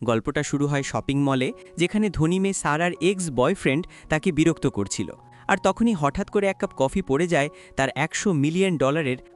গল্পটা শুরু হয় শপিং মলে, যেখানে ধনী মেয়ে সারার এক্স বয়ফ্রেন্ড তাকে বিরক্ত করছিল। আর তখনই হঠাৎ করে এক কাপ কফি পড়ে যায় তার $100 মিলিয়ন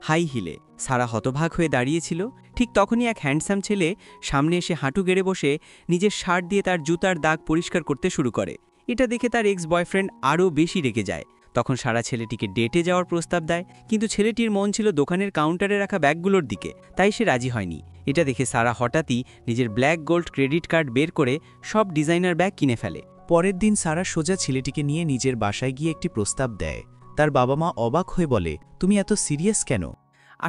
হাই হিলে। সারা হতবাক হয়ে দাঁড়িয়েছিল। ঠিক তখনই এক হ্যান্ডসাম ছেলে সামনে এসে হাঁটু গেড়ে বসে নিজের শার্ট দিয়ে তার জুতার দাগ পরিষ্কার করতে শুরু করে। এটা দেখে তার এক্স বয়ফ্রেন্ড আরও বেশি রেগে যায়। তখন সারা ছেলেটিকে ডেটে যাওয়ার প্রস্তাব দেয়, কিন্তু ছেলেটির মন ছিল দোকানের কাউন্টারে রাখা ব্যাগগুলোর দিকে, তাই সে রাজি হয়নি। এটা দেখে সারা হঠাৎই নিজের ব্ল্যাক গোল্ড ক্রেডিট কার্ড বের করে সব ডিজাইনার ব্যাগ কিনে ফেলে। পরের দিন সারা সোজা ছেলেটিকে নিয়ে নিজের বাসায় গিয়ে একটি প্রস্তাব দেয়। তার বাবা মা অবাক হয়ে বলে, তুমি এত সিরিয়াস কেন?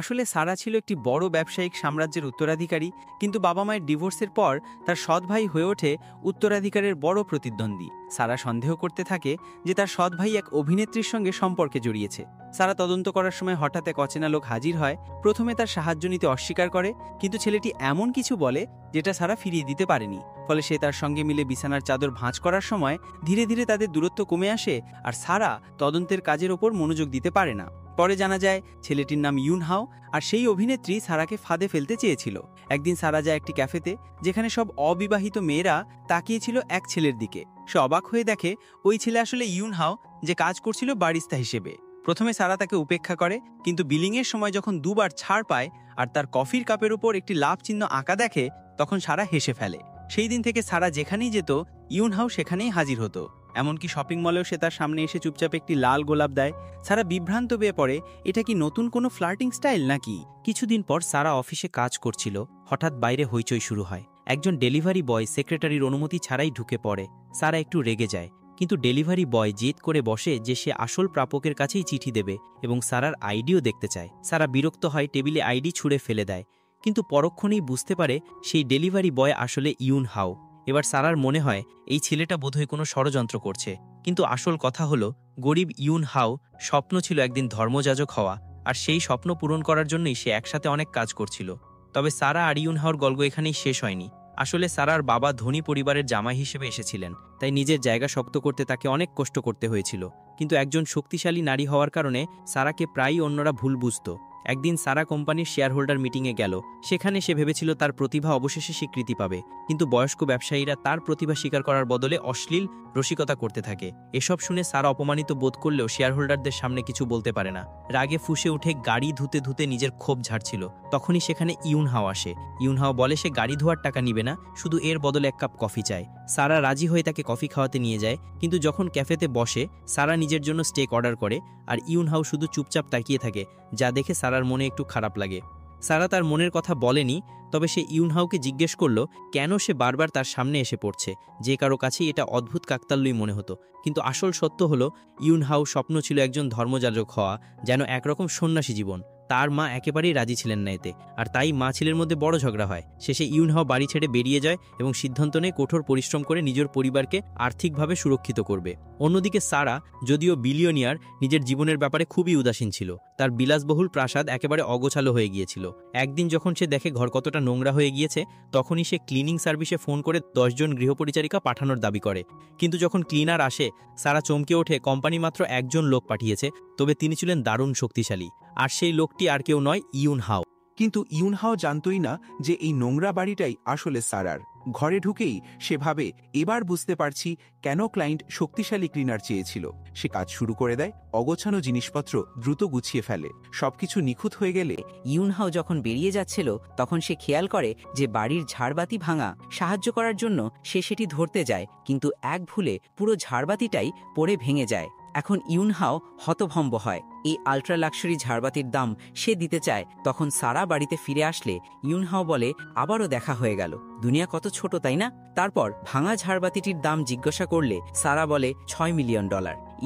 আসলে সারা ছিল একটি বড় ব্যবসায়িক সাম্রাজ্যের উত্তরাধিকারী, কিন্তু বাবা মায়ের ডিভোর্সের পর তার সৎ ভাই হয়ে ওঠে উত্তরাধিকারের বড় প্রতিদ্বন্দ্বী। সারা সন্দেহ করতে থাকে যে তার সৎ ভাই এক অভিনেত্রীর সঙ্গে সম্পর্কে জড়িয়েছে। সারা তদন্ত করার সময় হঠাৎ এক অচেনা লোক হাজির হয়। প্রথমে তার সাহায্য নিতে অস্বীকার করে, কিন্তু ছেলেটি এমন কিছু বলে যেটা সারা ফিরিয়ে দিতে পারেনি। ফলে সে তার সঙ্গে মিলে বিছানার চাদর ভাঁজ করার সময় ধীরে ধীরে তাদের দূরত্ব কমে আসে, আর সারা তদন্তের কাজের ওপর মনোযোগ দিতে পারে না। পরে জানা যায় ছেলেটির নাম ইউনহাও, আর সেই অভিনেত্রী সারাকে ফাঁদে ফেলতে চেয়েছিল। একদিন সারা যায় একটি ক্যাফেতে, যেখানে সব অবিবাহিত মেয়েরা তাকিয়েছিল এক ছেলের দিকে। সে অবাক হয়ে দেখে ওই ছেলে আসলে ইউনহাও, যে কাজ করছিল বারিস্তা হিসেবে। প্রথমে সারা তাকে উপেক্ষা করে, কিন্তু বিলিংয়ের সময় যখন দুবার ছাড় পায় আর তার কফির কাপের উপর একটি লাভ চিহ্ন আঁকা দেখে, তখন সারা হেসে ফেলে। সেই দিন থেকে সারা যেখানেই যেত ইউনহাও সেখানেই হাজির হতো। এমনকি শপিং মলেও সে তার সামনে এসে চুপচাপ একটি লাল গোলাপ দেয়। সারা বিভ্রান্ত হয়ে পড়ে, এটা কি নতুন কোনো ফ্লার্টিং স্টাইল নাকি? কিছুদিন পর সারা অফিসে কাজ করছিল। হঠাৎ বাইরে হইচই শুরু হয়। একজন ডেলিভারি বয় সেক্রেটারির অনুমতি ছাড়াই ঢুকে পড়ে। সারা একটু রেগে যায়, কিন্তু ডেলিভারি বয় জেদ করে বসে যে সে আসল প্রাপকের কাছেই চিঠি দেবে এবং সারার আইডিও দেখতে চায়। সারা বিরক্ত হয়, টেবিলে আইডি ছুঁড়ে ফেলে দেয়, কিন্তু পরক্ষণেই বুঝতে পারে সেই ডেলিভারি বয় আসলে ইউনহাও। এবার সারার মনে হয় এই ছেলেটা বোধহয় কোনো ষড়যন্ত্র করছে, কিন্তু আসল কথা হলো গরিব ইউনহাও স্বপ্ন ছিল একদিন ধর্মযাজক হওয়া, আর সেই স্বপ্ন পূরণ করার জন্যই সে একসাথে অনেক কাজ করছিল। তবে সারা আর ইউনহাওর গল্প এখানেই শেষ হয়নি। আসলে সারার বাবা ধনী পরিবারের জামাই হিসেবে এসেছিলেন, তাই নিজের জায়গা শক্ত করতে তাকে অনেক কষ্ট করতে হয়েছিল। কিন্তু একজন শক্তিশালী নারী হওয়ার কারণে সারাকে প্রায়ই অন্যরা ভুল বুঝত। একদিন সারা কোম্পানির শেয়ার হোল্ডার মিটিংয়ে গেল। সেখানে সে ভেবেছিল তার প্রতিভা অবশেষে স্বীকৃতি পাবে, কিন্তু বয়স্ক ব্যবসায়ীরা তার প্রতিভা স্বীকার করার বদলে অশ্লীল রসিকতা করতে থাকে। এসব শুনে সারা অপমানিত বোধ করলেও শেয়ার হোল্ডারদের সামনে কিছু বলতে পারে না। রাগে ফুঁসে উঠে গাড়ি ধুতে ধুতে নিজের ক্ষোভ ঝাড়ছিল। তখনই সেখানে ইউনহাও আসে। ইউনহাও বলে সে গাড়ি ধোয়ার টাকা নিবে না, শুধু এর বদলে এক কাপ কফি চায়। সারা রাজি হয়ে তাকে কফি খাওয়াতে নিয়ে যায়, কিন্তু যখন ক্যাফেতে বসে সারা নিজের জন্য স্টেক অর্ডার করে, আর ইউনহাও শুধু চুপচাপ তাকিয়ে থাকে, যা দেখে সারার মনে একটু খারাপ লাগে। সারা তার মনের কথা বলেনি, তবে সে ইউনহাওকে জিজ্ঞেস করল কেন সে বারবার তার সামনে এসে পড়ছে। যে কারো কাছেই এটা অদ্ভুত কাকতাল্যই মনে হতো, কিন্তু আসল সত্য হলো ইউনহাও স্বপ্ন ছিল একজন ধর্মযাজক হওয়া, যেন একরকম সন্ন্যাসী জীবন। তার মা একেবারেই রাজি ছিলেন না এতে, আর তাই মা ছেলের মধ্যে বড় ঝগড়া হয়। শেষে ইউনহাও বাড়ি ছেড়ে বেরিয়ে যায় এবং সিদ্ধান্ত নেয় কঠোর পরিশ্রম করে নিজের পরিবারকে আর্থিকভাবে সুরক্ষিত করবে। অন্যদিকে সারা, যদিও বিলিয়নিয়ার, নিজের জীবনের ব্যাপারে খুবই উদাসীন ছিল। তার বিলাসবহুল প্রাসাদ একেবারে অগোছালো হয়ে গিয়েছিল। একদিন যখন সে দেখে ঘর কতটা নোংরা হয়ে গিয়েছে, তখনই সে ক্লিনিং সার্ভিসে ফোন করে 10 জন গৃহপরিচারিকা পাঠানোর দাবি করে। কিন্তু যখন ক্লিনার আসে, সারা চমকে ওঠে। কোম্পানি মাত্র একজন লোক পাঠিয়েছে, তবে তিনি ছিলেন দারুণ শক্তিশালী, আর সেই লোকটি আর কেউ নয়, ইউনহাও। কিন্তু ইউনহাও জানতই না যে এই নোংরা বাড়িটাই আসলে সারার। ঘরে ঢুকেই সে ভাবে, এবার বুঝতে পারছি কেন ক্লায়েন্ট শক্তিশালী ক্লিনার চেয়েছিল। সে কাজ শুরু করে দেয়, অগোছানো জিনিসপত্র দ্রুত গুছিয়ে ফেলে। সবকিছু নিখুঁত হয়ে গেলে ইউনহাও যখন বেরিয়ে যাচ্ছিল, তখন সে খেয়াল করে যে বাড়ির ঝাড়বাতি ভাঙা। সাহায্য করার জন্য সে সেটি ধরতে যায়, কিন্তু এক ভুলে পুরো ঝাড়বাতিটাই পড়ে ভেঙে যায়। এখন ইউনহাও হতভম্ব হয়। এই আল্ট্রা লাক্সারি ঝাড়বাতির দাম সে দিতে চায়। তখন সারা বাড়িতে ফিরে আসলে ইউনহাও বলে, আবারও দেখা হয়ে গেল, দুনিয়া কত ছোট, তাই না? তারপর ভাঙা ঝাড়বাতিটির দাম জিজ্ঞাসা করলে সারা বলে $6 মিলিয়ন।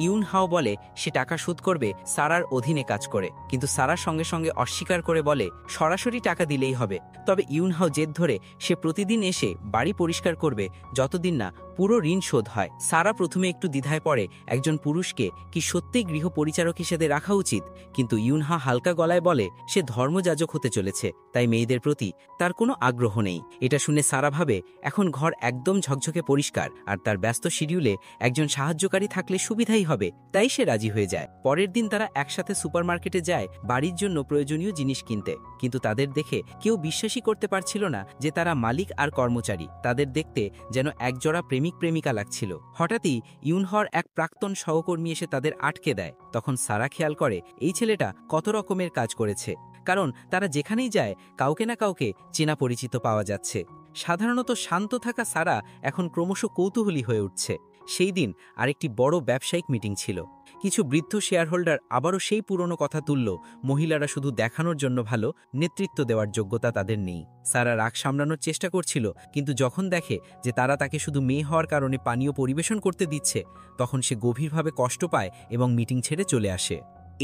ইউনহাও বলে সে টাকা শোধ করবে সারার অধীনে কাজ করে, কিন্তু সারার সঙ্গে সঙ্গে অস্বীকার করে বলে সরাসরি টাকা দিলেই হবে। তবে ইউনহাও জেদ ধরে সে প্রতিদিন এসে বাড়ি পরিষ্কার করবে, যতদিন না পুরো ঋণ শোধ হয়। সারা প্রথমে একটু দ্বিধায় পড়ে একজন পুরুষকে কি সত্যিই গৃহ পরিচারক হিসেবে রাখা উচিত, কিন্তু ইউনহা হালকা গলায় বলে সে ধর্মযাজক হতে চলেছে, তাই মেয়েদের প্রতি তার কোনো আগ্রহ নেই। এটা শুনে সারা ভাবে এখন ঘর একদম ঝকঝকে পরিষ্কার, আর তার ব্যস্ত শিডিউলে একজন সাহায্যকারী থাকলে সুবিধাই হবে, তাই সে রাজি হয়ে যায়। পরের দিন তারা একসাথে সুপারমার্কেটে যায় বাড়ির জন্য প্রয়োজনীয় জিনিস কিনতে, কিন্তু তাদের দেখে কেউ বিশ্বাসই করতে পারছিল না যে তারা মালিক আর কর্মচারী। তাদের দেখতে যেন একজোড়া প্রেমিক প্রেমিকা লাগছিল। হঠাৎই ইউনহর এক প্রাক্তন সহকর্মী এসে তাদের আটকে দেয়। তখন সারা খেয়াল করে এই ছেলেটা কত রকমের কাজ করেছে, কারণ তারা যেখানেই যায় কাউকে না কাউকে চেনা পরিচিত পাওয়া যাচ্ছে। সাধারণত শান্ত থাকা সারা এখন ক্রমশ কৌতূহলী হয়ে উঠছে। সেই দিন আরেকটি বড় ব্যবসায়িক মিটিং ছিল। কিছু বৃদ্ধ শেয়ারহোল্ডার আবারও সেই পুরনো কথা তুলল, মহিলারা শুধু দেখানোর জন্য ভালো, নেতৃত্ব দেওয়ার যোগ্যতা তাদের নেই। সারা রাগ সামলানোর চেষ্টা করছিল, কিন্তু যখন দেখে যে তারা তাকে শুধু মেয়ে হওয়ার কারণে পানীয় পরিবেশন করতে দিচ্ছে, তখন সে গভীরভাবে কষ্ট পায় এবং মিটিং ছেড়ে চলে আসে।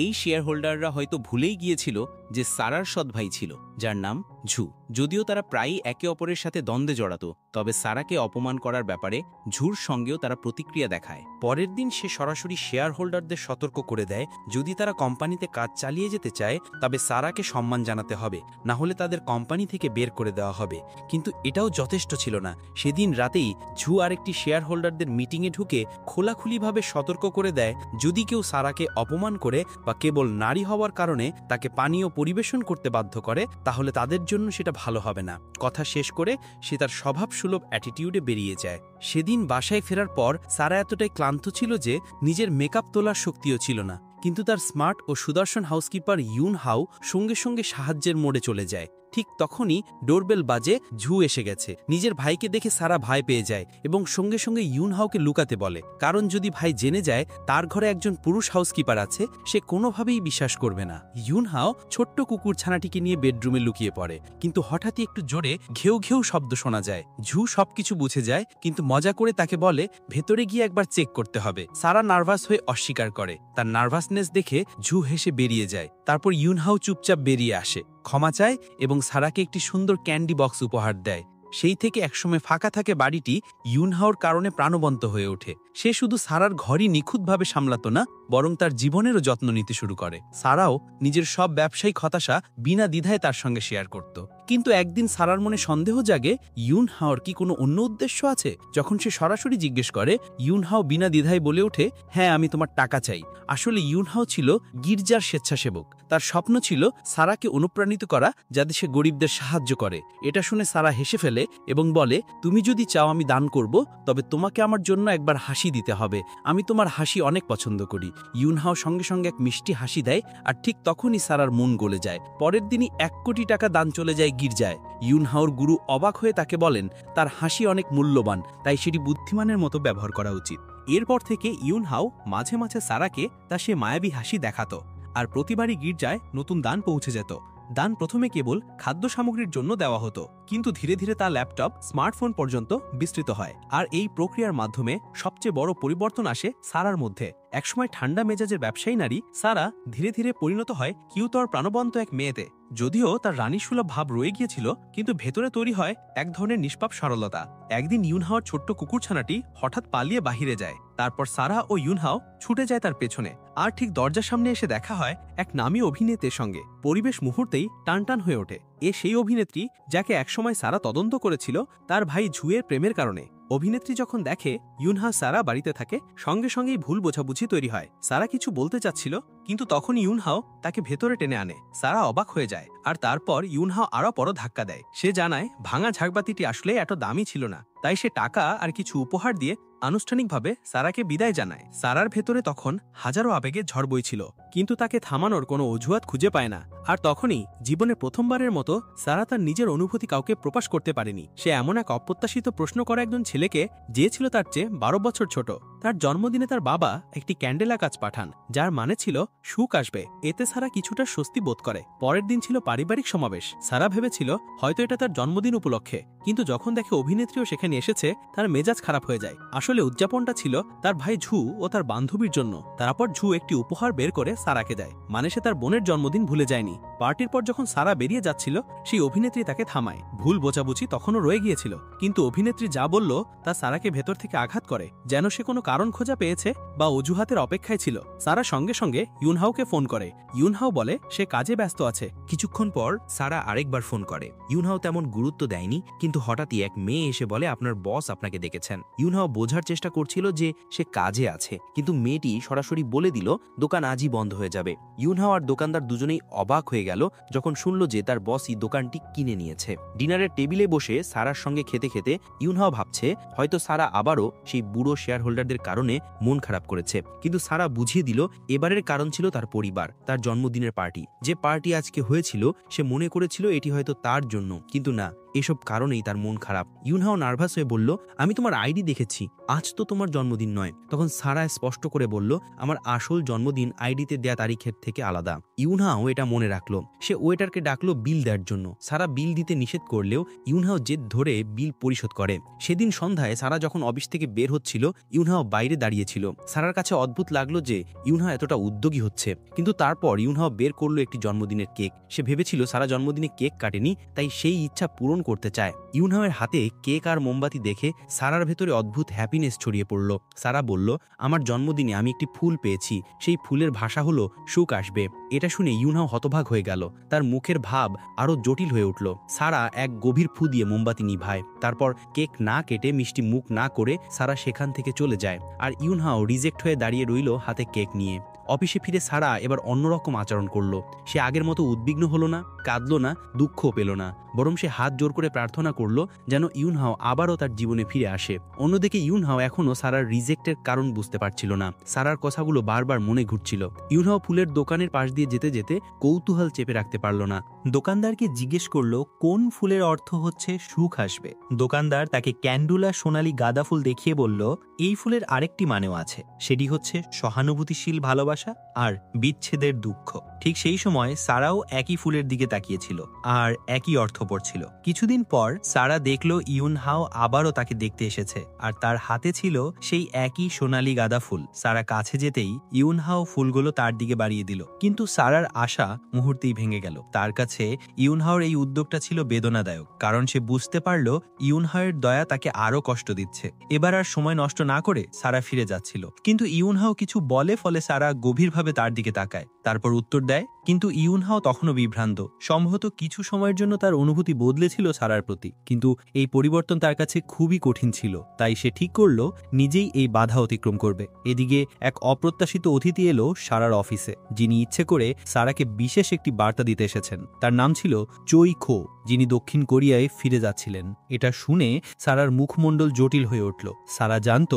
এই শেয়ার হোল্ডাররা হয়তো ভুলেই গিয়েছিল যে সারার সৎ ভাই ছিল, যার নাম ঝু। যদিও তারা প্রায়ই একে অপরের সাথে দ্বন্দ্বে জড়াতো, তবে সারাকে অপমান করার ব্যাপারে ঝুর সঙ্গেও তারা প্রতিক্রিয়া দেখায়। পরের দিন সে সরাসরি শেয়ার হোল্ডারদের সতর্ক করে দেয়, যদি তারা কোম্পানিতে কাজ চালিয়ে যেতে চায় তবে সারাকে সম্মান জানাতে হবে, না হলে তাদের কোম্পানি থেকে বের করে দেওয়া হবে। কিন্তু এটাও যথেষ্ট ছিল না। সেদিন রাতেই ঝু আরেকটি শেয়ার হোল্ডারদের মিটিংয়ে ঢুকে খোলাখুলিভাবে সতর্ক করে দেয়, যদি কেউ সারাকে অপমান করে বা কেবল নারী হওয়ার কারণে তাকে পানীয় পরিবেশন করতে বাধ্য করে, তাহলে তাদের জন্য সেটা ভালো হবে না। কথা শেষ করে সে তার স্বভাবসুলভ অ্যাটিটিউডে বেরিয়ে যায়। সেদিন বাসায় ফেরার পর সারা এতটাই ক্লান্ত ছিল যে নিজের মেকআপ তোলার শক্তিও ছিল না, কিন্তু তার স্মার্ট ও সুদর্শন হাউসকিপার ইউন হাও সঙ্গে সঙ্গে সাহায্যের মোড়ে চলে যায়। ঠিক তখনই ডোরবেল বাজে। ঝু এসে গেছে। নিজের ভাইকে দেখে সারা ভয় পেয়ে যায় এবং সঙ্গে সঙ্গে ইউনহাওকে লুকাতে বলে, কারণ যদি ভাই জেনে যায় তার ঘরে একজন পুরুষ হাউসকিপার আছে, সে কোনোভাবেই বিশ্বাস করবে না। ইউনহাও ছোট্ট কুকুর ছানাটিকে নিয়ে বেডরুমে লুকিয়ে পড়ে, কিন্তু হঠাৎই একটু জোরে ঘেউ ঘেউ শব্দ শোনা যায়। ঝু সবকিছু বুঝে যায়, কিন্তু মজা করে তাকে বলে ভেতরে গিয়ে একবার চেক করতে হবে। সারা নার্ভাস হয়ে অস্বীকার করে। তার নার্ভাসনেস দেখে ঝু হেসে বেরিয়ে যায়। তারপর ইউনহাও চুপচাপ বেরিয়ে আসে, ক্ষমা চায় এবং সারাকে একটি সুন্দর ক্যান্ডি বক্স উপহার দেয়। সেই থেকে একসময় ফাঁকা থাকে বাড়িটি ইউনহাওর কারণে প্রাণবন্ত হয়ে ওঠে। সে শুধু সারার ঘরই নিখুঁতভাবে সামলাতো না, বরং তার জীবনেরও যত্ন নিতে শুরু করে। সারাও নিজের সব ব্যবসায়িক হতাশা বিনা দ্বিধায় তার সঙ্গে শেয়ার করত। কিন্তু একদিন সারার মনে সন্দেহ জাগে, ইউনহাওর কি কোনো অন্য উদ্দেশ্য আছে? যখন সে সরাসরি জিজ্ঞেস করে, ইউনহাও বিনা দ্বিধায় বলে ওঠে, হ্যাঁ, আমি তোমার টাকা চাই। আসলে ইউনহাও ছিল গির্জার স্বেচ্ছাসেবক। তার স্বপ্ন ছিল সারাকে অনুপ্রাণিত করা, যাতে সে গরিবদের সাহায্য করে। এটা শুনে সারা হেসে ফেলে এবং বলে, তুমি যদি চাও আমি দান করব, তবে তোমাকে আমার জন্য একবার হাসি দিতে হবে। আমি তোমার হাসি অনেক পছন্দ করি। ইউনহাও সঙ্গে সঙ্গে এক মিষ্টি হাসি দেয়, আর ঠিক তখনই সারার মন গলে যায়। পরের দিনই 1 কোটি টাকা দান চলে যায় গির্জায়। ইউনহাওর গুরু অবাক হয়ে তাকে বলেন, তার হাসি অনেক মূল্যবান, তাই সেটি বুদ্ধিমানের মতো ব্যবহার করা উচিত। এরপর থেকে ইউনহাও মাঝে মাঝে সারাকে তার সে মায়াবী হাসি দেখাতো, আর প্রতিবারই গির্জায় নতুন দান পৌঁছে যেত। দান প্রথমে কেবল খাদ্য সামগ্রীর জন্য দেওয়া হতো, কিন্তু ধীরে ধীরে তা ল্যাপটপ, স্মার্টফোন পর্যন্ত বিস্তৃত হয়। আর এই প্রক্রিয়ার মাধ্যমে সবচেয়ে বড় পরিবর্তন আসে সারার মধ্যে। একসময় ঠান্ডা মেজাজের ব্যবসায়ী নারী সারা ধীরে ধীরে পরিণত হয় কিউতর প্রাণবন্ত এক মেয়েতে। যদিও তার রানীসুলভ ভাব রয়ে গিয়েছিল, কিন্তু ভেতরে তৈরি হয় এক ধরনের নিষ্পাপ সরলতা। একদিন ইউনহাওর ছোট্ট কুকুরছানাটি হঠাৎ পালিয়ে বাহিরে যায়। তারপর সারা ও ইউনহাও ছুটে যায় তার পেছনে, আর ঠিক দরজার সামনে এসে দেখা হয় এক নামী অভিনেত্রীর সঙ্গে। পরিবেশ মুহূর্তেই টানটান হয়ে ওঠে। এ সেই অভিনেত্রী যাকে একসময় সারা তদন্ত করেছিল তার ভাই ঝুয়ের প্রেমের কারণে। অভিনেত্রী যখন দেখে ইউনহা সারা বাড়িতে থাকে, সঙ্গে সঙ্গেই ভুল বোঝাবুঝি তৈরি হয়। সারা কিছু বলতে চাচ্ছিল, কিন্তু তখন ইউনহাও তাকে ভেতরে টেনে আনে। সারা অবাক হয়ে যায়, আর তারপর ইউনহাও আরও বড় ধাক্কা দেয়। সে জানায় ভাঙা ঝাড়বাতিটি আসলে এত দামি ছিল না, তাই সে টাকা আর কিছু উপহার দিয়ে আনুষ্ঠানিকভাবে সারাকে বিদায় জানায়। সারার ভেতরে তখন হাজারো আবেগের ঝড় বইছিল, কিন্তু তাকে থামানোর কোনো অজুহাত খুঁজে পায় না। আর তখনই জীবনে প্রথমবারের মতো সারা তার নিজের অনুভূতি কাউকে প্রকাশ করতে পারেনি। সে এমন এক অপ্রত্যাশিত প্রশ্ন করা একজন ছেলেকে, যে ছিল তার চেয়ে 12 বছর ছোট, তার জন্মদিনে তার বাবা একটি ক্যান্ডেলা কাজ পাঠান, যার মানে ছিল সুখ আসবে। এতে সারা কিছুটা স্বস্তি বোধ করে। পরের দিন ছিল পারিবারিক সমাবেশ। সারা ভেবেছিল হয়তো এটা তার জন্মদিন উপলক্ষে, কিন্তু যখন দেখে অভিনেত্রীও সেখানে এসেছে, তার মেজাজ খারাপ হয়ে যায়। আসলে উদযাপনটা ছিল তার ভাই ঝু ও তার বান্ধবীর জন্য। তারপর ঝু একটি উপহার বের করে সারাকে দেয়, মানে সে তার বোনের জন্মদিন ভুলে যায়নি। পার্টির পর যখন সারা বেরিয়ে যাচ্ছিল, সেই অভিনেত্রী তাকে থামায়। ভুল বোঝাবুঝি তখনও রয়ে গিয়েছিল, কিন্তু অভিনেত্রী যা বলল তা সারাকে ভেতর থেকে আঘাত করে, যেন সে কোনো কারণ খোঁজা পেয়েছে বা অজুহাতের অপেক্ষায় ছিল। সারা সঙ্গে সঙ্গে ইউনহাওকে ফোন করে। ইউনহাও বলে সে কাজে ব্যস্ত আছে। কিছুক্ষণ পর সারা আরেকবার ফোন করে। ইউনহাও তেমন গুরুত্ব দেয়নি, কিন্তু হঠাৎই এক মেয়ে এসে বলে আপনার বস আপনাকে ডেকেছেন। ইউনহাও বোঝার চেষ্টা করছিল যে সে কাজে আছে, কিন্তু মেয়েটি সরাসরি বলে দিল দোকান আজই বন্ধ হয়ে যাবে। ইউনহাও আর দোকানদার দুজনেই অবাক হয়ে গেল যখন শুনল যে তার বসই দোকানটি কিনে নিয়েছে। ডিনারের টেবিলে বসে সারার সঙ্গে খেতে খেতে ইউনহাও ভাবছে হয়তো সারা আবারও সেই বুড়ো শেয়ার হোল্ডারদের কারণে মন খারাপ করেছে। কিন্তু সারা বুঝিয়ে দিল এবারের কারণ ছিল তার পরিবার, তার জন্মদিনের পার্টি। যে পার্টি আজকে হয়েছিল সে মনে করেছিল এটি হয়তো তার জন্য, কিন্তু না, এসব কারণেই তার মন খারাপ। ইউনহাও নার্ভাস হয়ে বলল আমি তোমার আইডি দেখেছি, আজ তো তোমার জন্মদিন নয়। তখন সারা স্পষ্ট করে বলল আমার আসল জন্মদিন আইডিতে দেয়া তারিখের থেকে আলাদা। ইউনহাও এটা মনে রাখলো। সে ওয়েটারকে ডাকলো বিল দেওয়ার জন্য। সারা বিল দিতে নিষেধ করলেও ইউনহাও জেদ ধরে বিল পরিশোধ করে। সেদিন সন্ধ্যায় সারা যখন অফিস থেকে বের হচ্ছিল, ইউনহাও বাইরে দাঁড়িয়েছিল। সারার কাছে অদ্ভুত লাগলো যে ইউনহাও এতটা উদ্যোগী হচ্ছে, কিন্তু তারপর ইউনহাও বের করলো একটি জন্মদিনের কেক। সে ভেবেছিল সারা জন্মদিনে কেক কাটেনি, তাই সেই ইচ্ছা পূরণ করতে চায়। ইউনহাওয়ের হাতে কেক আর মোমবাতি দেখে সারার ভেতরে অদ্ভুত হ্যাপিনেস ছড়িয়ে পড়ল। সারা বলল আমার জন্মদিনে আমি একটি ফুল পেয়েছি, সেই ফুলের ভাষা হলো সুখ আসবে। এটা শুনে ইউনহাও হতভাগ হয়ে গেল। তার মুখের ভাব আরো জটিল হয়ে উঠল। সারা এক গভীর ফু দিয়ে মোমবাতি নিভায়। তারপর কেক না কেটে মিষ্টি মুখ না করে সারা সেখান থেকে চলে যায়। আর ইউনহাও রিজেক্ট হয়ে দাঁড়িয়ে রইল হাতে কেক নিয়ে। অফিসে ফিরে সারা এবার অন্যরকম আচরণ করলো। সে আগের মতো উদ্বিগ্ন হলো না, কাঁদলো না, দুঃখও পেল না, বরং সে হাত জোর করে প্রার্থনা করলো যেন ইউনহাও আবারও তার জীবনে ফিরে আসে। অন্যদিকে ইউনহাও এখনও সারার রিজেক্টের কারণ বুঝতে পারছিল না। সারার কথাগুলো বারবার মনে ঘুরছিল। ইউনহাও ফুলের দোকানের পাশ দিয়ে যেতে যেতে কৌতূহল চেপে রাখতে পারল না। দোকানদারকে জিজ্ঞেস করলো কোন ফুলের অর্থ হচ্ছে সুখ আসবে। দোকানদার তাকে ক্যান্ডুলা সোনালী গাঁদা ফুল দেখিয়ে বলল এই ফুলের আরেকটি মানেও আছে, সেটি হচ্ছে সহানুভূতিশীল ভালোবাসা আর বিচ্ছেদের দুঃখ। ঠিক সেই সময় সারাও একই ফুলের দিকে তাকিয়েছিল আর একই অর্থ পড়ছিল। কিছুদিন পর সারা দেখলো ইউনহাও আবারও তাকে দেখতে এসেছে, আর তার হাতে ছিল সেই একই সোনালী গাঁদা ফুল। সারা কাছে যেতেই ইউনহাও ফুলগুলো তার দিকে বাড়িয়ে দিল, কিন্তু সারার আশা মুহূর্তেই ভেঙে গেল। তার কাছে ইউনহাওর এই উদ্যোগটা ছিল বেদনাদায়ক, কারণ সে বুঝতে পারল ইউনহাওয়ের দয়া তাকে আরো কষ্ট দিচ্ছে। এবার আর সময় নষ্ট না করে সারা ফিরে যাচ্ছিল, কিন্তু ইউনহাও কিছু বলে, ফলে সারা গভীরভাবে তার দিকে তাকায়, তারপর উত্তর দেয়। কিন্তু ইউনহাও তখনও বিভ্রান্ত। সম্ভবত কিছু সময়ের জন্য তার অনুভূতি বদলেছিল সারার প্রতি, কিন্তু এই পরিবর্তন তার কাছে খুবই কঠিন ছিল। তাই সে ঠিক করলো নিজেই এই বাধা অতিক্রম করবে। এদিকে এক অপ্রত্যাশিত অতিথি এলো সারার অফিসে, যিনি ইচ্ছে করে সারাকে বিশেষ একটি বার্তা দিতে এসেছেন। তার নাম ছিল চোই খো, যিনি দক্ষিণ কোরিয়ায় ফিরে যাচ্ছিলেন। এটা শুনে সারার মুখমণ্ডল জটিল হয়ে উঠল। সারা জানত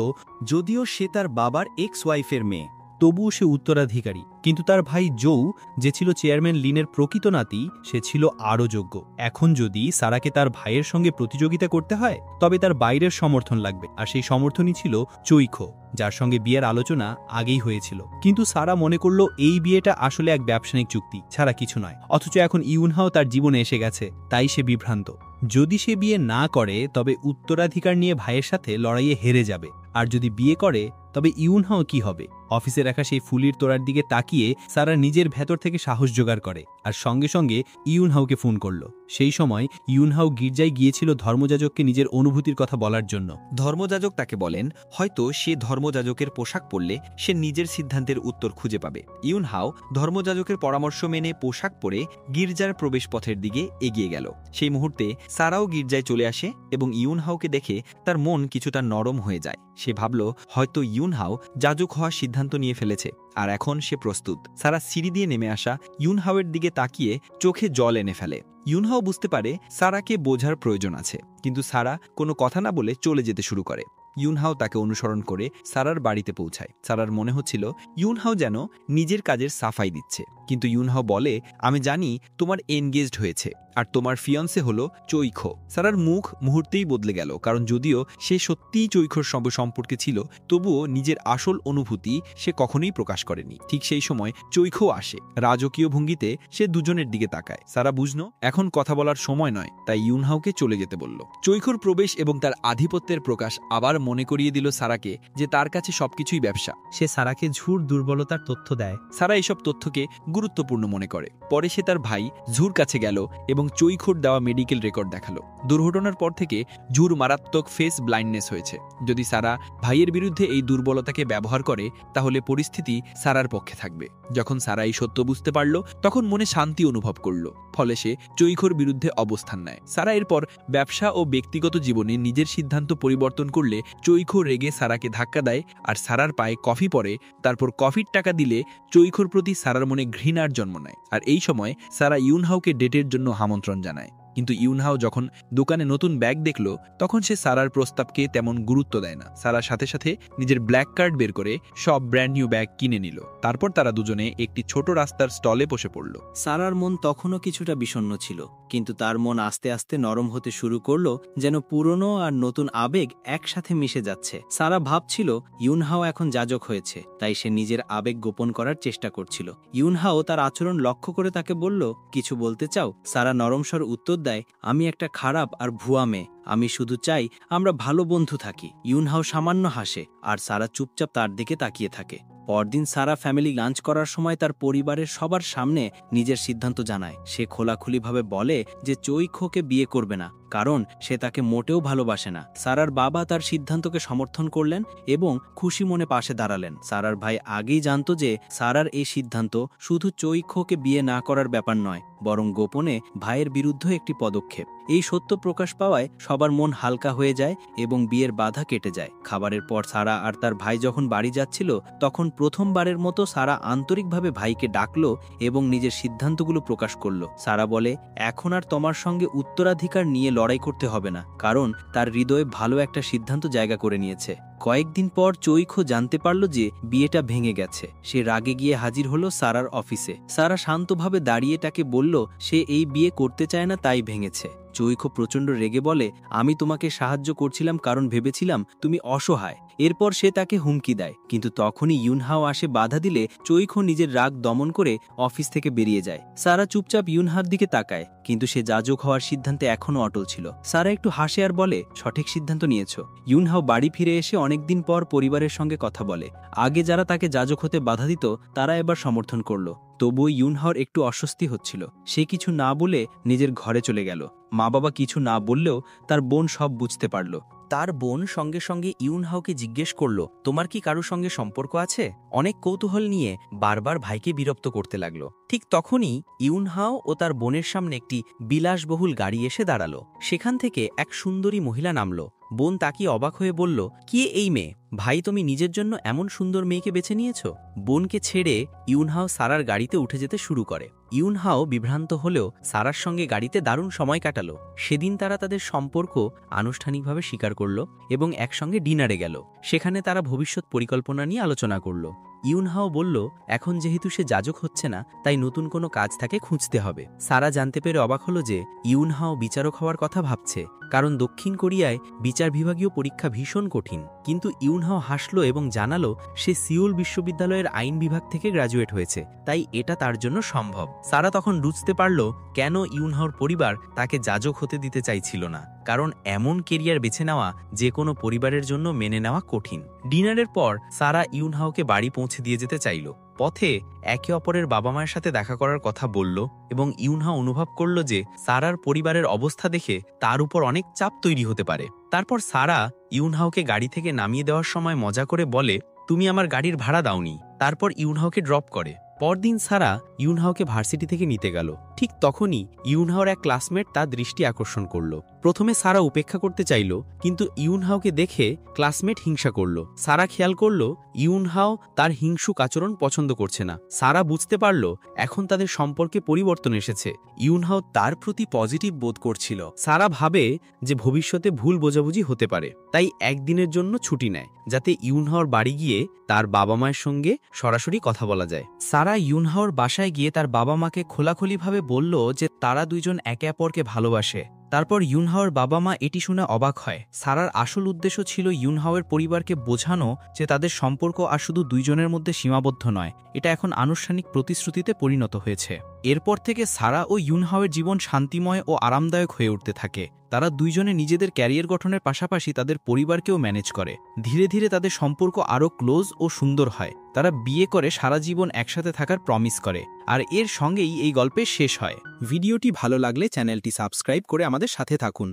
যদিও সে তার বাবার এক্স ওয়াইফের মেয়ে, তবুও সে উত্তরাধিকারী। কিন্তু তার ভাই জৌ, যে ছিল চেয়ারম্যান লিনের প্রকৃত নাতি, সে ছিল আরও যোগ্য। এখন যদি সারাকে তার ভাইয়ের সঙ্গে প্রতিযোগিতা করতে হয়, তবে তার বাইরের সমর্থন লাগবে, আর সেই সমর্থনই ছিল চৈখো, যার সঙ্গে বিয়ের আলোচনা আগেই হয়েছিল। কিন্তু সারা মনে করল এই বিয়েটা আসলে এক ব্যবসায়িক চুক্তি ছাড়া কিছু নয়। অথচ এখন ইউনহাও তার জীবনে এসে গেছে, তাই সে বিভ্রান্ত। যদি সে বিয়ে না করে তবে উত্তরাধিকার নিয়ে ভাইয়ের সাথে লড়াইয়ে হেরে যাবে, আর যদি বিয়ে করে তবে ইউনহাও কি হবে? অফিসে রাখা সেই ফুলির তোড়ার দিকে তাকিয়ে সারা নিজের ভেতর থেকে সাহস জোগাড় করে আর সঙ্গে সঙ্গে ইউনহাওকে ফোন করল। সেই সময় ইউনহাও গির্জায় গিয়েছিল ধর্মযাজককে নিজের অনুভূতির কথা বলার জন্য। ধর্মযাজক তাকে বলেন হয়তো সে ধর্মযাজকের পোশাক পরলে সে নিজের সিদ্ধান্তের উত্তর খুঁজে পাবে। ইউনহাও ধর্মযাজকের পরামর্শ মেনে পোশাক পরে গির্জার প্রবেশপথের দিকে এগিয়ে গেল। সেই মুহূর্তে সারাও গির্জায় চলে আসে এবং ইউনহাওকে দেখে তার মন কিছুটা নরম হয়ে যায়। সে ভাবল হয়তো ইউনহাও যাজক হওয়ার সিদ্ধান্ত নিয়ে ফেলেছে আর এখন সে প্রস্তুত। সারা সিঁড়ি দিয়ে নেমে আসা ইউনহাওয়ের দিকে তাকিয়ে চোখে জল এনে ফেলে। ইউনহাও বুঝতে পারে সারাকে বোঝার প্রয়োজন আছে, কিন্তু সারা কোনো কথা না বলে চলে যেতে শুরু করে। ইউনহাও তাকে অনুসরণ করে সারার বাড়িতে পৌঁছায়। সারার মনে হচ্ছিল ইউনহাও যেন নিজের কাজের সাফাই দিচ্ছে, কিন্তু ইউনহাও বলে, আমি জানি তোমার এনগেজড হয়েছে আর তোমার ফিয়ন্সে হলো চৈখো। সারার মুখ মুহূর্তেই বদলে গেল, কারণ যদিও সে সত্যিই চৈখোর সম্পর্কে ছিল, তবুও নিজের আসল অনুভূতি সে কখনোই প্রকাশ করেনি। ঠিক সেই সময় চৈখো আসে। রাজকীয় ভঙ্গিতে সে দুজনের দিকে তাকায়। সারা বুঝলো এখন কথা বলার সময় নয়, তাই ইউনহাওকে চলে যেতে বলল। চৈখোর প্রবেশ এবং তার আধিপত্যের প্রকাশ আবার মনে করিয়ে দিল সারাকে যে তার কাছে সবকিছুই ব্যবসা। সে সারাকে ঝুর দুর্বলতার তথ্য দেয়। সারা এসব তথ্যকে গুরুত্বপূর্ণ মনে করে। পরে সে তার ভাই ঝুর কাছে গেল এবং চৈখোর দেওয়া মেডিকেল রেকর্ড দেখালো। দুর্ঘটনার পর থেকে ঝুর মারাত্মক ফেস ব্লাইন্ডনেস হয়েছে। যদি সারা ভাইয়ের বিরুদ্ধে এই দুর্বলতাকে ব্যবহার করে, তাহলে পরিস্থিতি সারার পক্ষে থাকবে। যখন সারা এই সত্য বুঝতে পারল, তখন মনে শান্তি অনুভব করল। ফলে সে চৈখোর বিরুদ্ধে অবস্থান নেয়। সারা এরপর ব্যবসা ও ব্যক্তিগত জীবনে নিজের সিদ্ধান্ত পরিবর্তন করলে চৈখো রেগে সারাকে ধাক্কা দেয় আর সারার পায়ে কফি পরে। তারপর কফির টাকা দিলে চৈখোর প্রতি সারার মনে ঘৃণার জন্ম নেয়। আর এই সময় সারা ইউনহাওকে ডেটের জন্য আমন্ত্রণ জানায়। কিন্তু ইউনহাও যখন দোকানে নতুন ব্যাগ দেখল, তখন সে সারার প্রস্তাবকে তেমন গুরুত্ব দেয় না। সারার সাথে সাথে নিজের ব্ল্যাক কার্ড বের করে সব ব্র্যান্ড নিউ ব্যাগ কিনে নিল। তারপর তারা দুজনে একটি ছোট রাস্তার স্টলে বসে পড়ল। সারার মন তখনও কিছুটা বিষণ্ণ ছিল, কিন্তু তার মন আস্তে আস্তে নরম হতে শুরু করলো, যেন পুরনো আর নতুন আবেগ একসাথে মিশে যাচ্ছে। সারা ভাবছিল ইউনহাও এখন যাজক হয়েছে, তাই সে নিজের আবেগ গোপন করার চেষ্টা করছিল। ইউনহাও তার আচরণ লক্ষ্য করে তাকে বলল, কিছু বলতে চাও? সারা নরম স্বর উত্তর দেয়, আমি একটা খারাপ আর ভুয়া মেয়ে, আমি শুধু চাই আমরা ভালো বন্ধু থাকি। ইউনহাও সামান্য হাসে আর সারা চুপচাপ তার দিকে তাকিয়ে থাকে। পরদিন সারা ফ্যামিলি লাঞ্চ করার সময় তার পরিবারের সবার সামনে নিজের সিদ্ধান্ত জানায়। সে খোলাখুলিভাবে বলে যে চৈখোকে বিয়ে করবে না, কারণ সে তাকে মোটেও ভালোবাসে না। সারার বাবা তার সিদ্ধান্তকে সমর্থন করলেন এবং খুশি মনে পাশে দাঁড়ালেন। সারার ভাই আগেই জানতো যে সারার এই সিদ্ধান্ত শুধু চৈখোকে বিয়ে না করার ব্যাপার নয়, বরং গোপনে ভাইয়ের বিরুদ্ধে একটি পদক্ষেপ। এই সত্য প্রকাশ পাওয়ায় সবার মন হালকা হয়ে যায় এবং বিয়ের বাধা কেটে যায়। খাবারের পর সারা আর তার ভাই যখন বাড়ি যাচ্ছিল, তখন প্রথমবারের মতো সারা আন্তরিকভাবে ভাইকে ডাকলো এবং নিজের সিদ্ধান্তগুলো প্রকাশ করলো। সারা বলে, এখন আর তোমার সঙ্গে উত্তরাধিকার নিয়ে লড়াই করতে হবে না, কারণ তার হৃদয়ে ভালো একটা সিদ্ধান্ত জায়গা করে নিয়েছে। কয়েকদিন পর চৈখো জানতে পারল যে বিয়েটা ভেঙে গেছে। সে রাগে গিয়ে হাজির হলো সারার অফিসে। সারা শান্তভাবে দাঁড়িয়ে তাকে বলল সে এই বিয়ে করতে চায় না, তাই ভেঙেছে। চৈখো প্রচণ্ড রেগে বলে, আমি তোমাকে সাহায্য করছিলাম কারণ ভেবেছিলাম তুমি অসহায়। এরপর সে তাকে হুমকি দেয়, কিন্তু তখনই ইউনহাও আসে বাধা দিলে চৈখো নিজের রাগ দমন করে অফিস থেকে বেরিয়ে যায়। সারা চুপচাপ ইউনহার দিকে তাকায়, কিন্তু সে যাজক হওয়ার সিদ্ধান্তে এখনও অটল ছিল। সারা একটু হাসে আর বলে, সঠিক সিদ্ধান্ত নিয়েছ। ইউনহাও বাড়ি ফিরে এসে অনেকদিন পর পরিবারের সঙ্গে কথা বলে। আগে যারা তাকে যাজক হতে বাধা দিত, তারা এবার সমর্থন করল। তবুও ইউনহাওর একটু অস্বস্তি হচ্ছিল। সে কিছু না বলে নিজের ঘরে চলে গেল। মা বাবা কিছু না বললেও তার বোন সব বুঝতে পারল। তার বোন সঙ্গে সঙ্গে ইউনহাওকে জিজ্ঞেস করল, তোমার কি কারোর সঙ্গে সম্পর্ক আছে? অনেক কৌতূহল নিয়ে বারবার ভাইকে বিরক্ত করতে লাগলো। ঠিক তখনই ইউনহাও ও তার বোনের সামনে একটি বিলাসবহুল গাড়ি এসে দাঁড়ালো। সেখান থেকে এক সুন্দরী মহিলা নামলো। বোন তাকিয়ে অবাক হয়ে বলল, কি এই মেয়ে? ভাই, তুমি নিজের জন্য এমন সুন্দর মেয়েকে বেছে নিয়েছ? বোনকে ছেড়ে ইউনহাও সারার গাড়িতে উঠে যেতে শুরু করে। ইউনহাও বিভ্রান্ত হলেও সারার সঙ্গে গাড়িতে দারুণ সময় কাটালো। সেদিন তারা তাদের সম্পর্ক আনুষ্ঠানিকভাবে স্বীকার করল এবং একসঙ্গে ডিনারে গেল। সেখানে তারা ভবিষ্যৎ পরিকল্পনা নিয়ে আলোচনা করল। ইউনহাও বলল, এখন যেহেতু সে যাজক হচ্ছে না, তাই নতুন কোনো কাজ তাকে খুঁজতে হবে। সারা জানতে পেরে অবাক হলো যে ইউনহাও বিচারক হওয়ার কথা ভাবছে, কারণ দক্ষিণ কোরিয়ায় বিচার বিভাগীয় পরীক্ষা ভীষণ কঠিন। কিন্তু ইউনহাও হাসলো এবং জানালো সে সিউল বিশ্ববিদ্যালয়ের আইন বিভাগ থেকে গ্র্যাজুয়েট হয়েছে, তাই এটা তার জন্য সম্ভব। সারা তখন বুঝতে পারল কেন ইউনহাওর পরিবার তাকে যাজক হতে দিতে চাইছিল না, কারণ এমন কেরিয়ার বেছে নেওয়া যে কোনো পরিবারের জন্য মেনে নেওয়া কঠিন। ডিনারের পর সারা ইউনহাওকে বাড়ি পৌঁছে দিয়ে যেতে চাইল। পথে একে অপরের বাবা মায়ের সাথে দেখা করার কথা বলল এবং ইউনহাও অনুভব করল যে সারার পরিবারের অবস্থা দেখে তার উপর অনেক চাপ তৈরি হতে পারে। তারপর সারা ইউনহাওকে গাড়ি থেকে নামিয়ে দেওয়ার সময় মজা করে বলে, তুমি আমার গাড়ির ভাড়া দাওনি। তারপর ইউনহাওকে ড্রপ করে। পরদিন সারা ইউনহাওকে ভার্সিটি থেকে নিতে গেল। ঠিক তখনই ইউনহাওর এক ক্লাসমেট তার দৃষ্টি আকর্ষণ করল। প্রথমে সারা উপেক্ষা করতে চাইল, কিন্তু ইউনহাওকে দেখে ক্লাসমেট হিংসা করল। সারা খেয়াল করল ইউনহাও তার হিংসুক আচরণ পছন্দ করছে না। সারা বুঝতে পারল এখন তাদের সম্পর্কে পরিবর্তন এসেছে। ইউনহাও তার প্রতি পজিটিভ বোধ করছিল। সারা ভাবে যে ভবিষ্যতে ভুল বোঝাবুঝি হতে পারে, তাই একদিনের জন্য ছুটি নেয় যাতে ইউনহাওর বাড়ি গিয়ে তার বাবা মায়ের সঙ্গে সরাসরি কথা বলা যায়। সারা ইউনহাওর বাসায় গিয়ে তার বাবা মাকে খোলাখুলিভাবে বলল যে তারা দুইজন একে অপরকে ভালোবাসে। তারপর ইউনহাওর বাবা মা এটি শুনে অবাক হয়। সারার আসল উদ্দেশ্য ছিল ইউনহাওয়ের পরিবারকে বোঝানো যে তাদের সম্পর্ক আর শুধু দুইজনের মধ্যে সীমাবদ্ধ নয়, এটা এখন আনুষ্ঠানিক প্রতিশ্রুতিতে পরিণত হয়েছে। এরপর থেকে সারা ও ইউনহাওয়ের জীবন শান্তিময় ও আরামদায়ক হয়ে উঠতে থাকে। তারা দুইজনে নিজেদের ক্যারিয়ার গঠনের পাশাপাশি তাদের পরিবারকেও ম্যানেজ করে। ধীরে ধীরে তাদের সম্পর্ক আরও ক্লোজ ও সুন্দর হয়। তারা বিয়ে করে সারা জীবন একসাথে থাকার প্রমিস করে। আর এর সঙ্গেই এই গল্পের শেষ হয়। ভিডিওটি ভালো লাগলে চ্যানেলটি সাবস্ক্রাইব করে আমাদের সাথে থাকুন।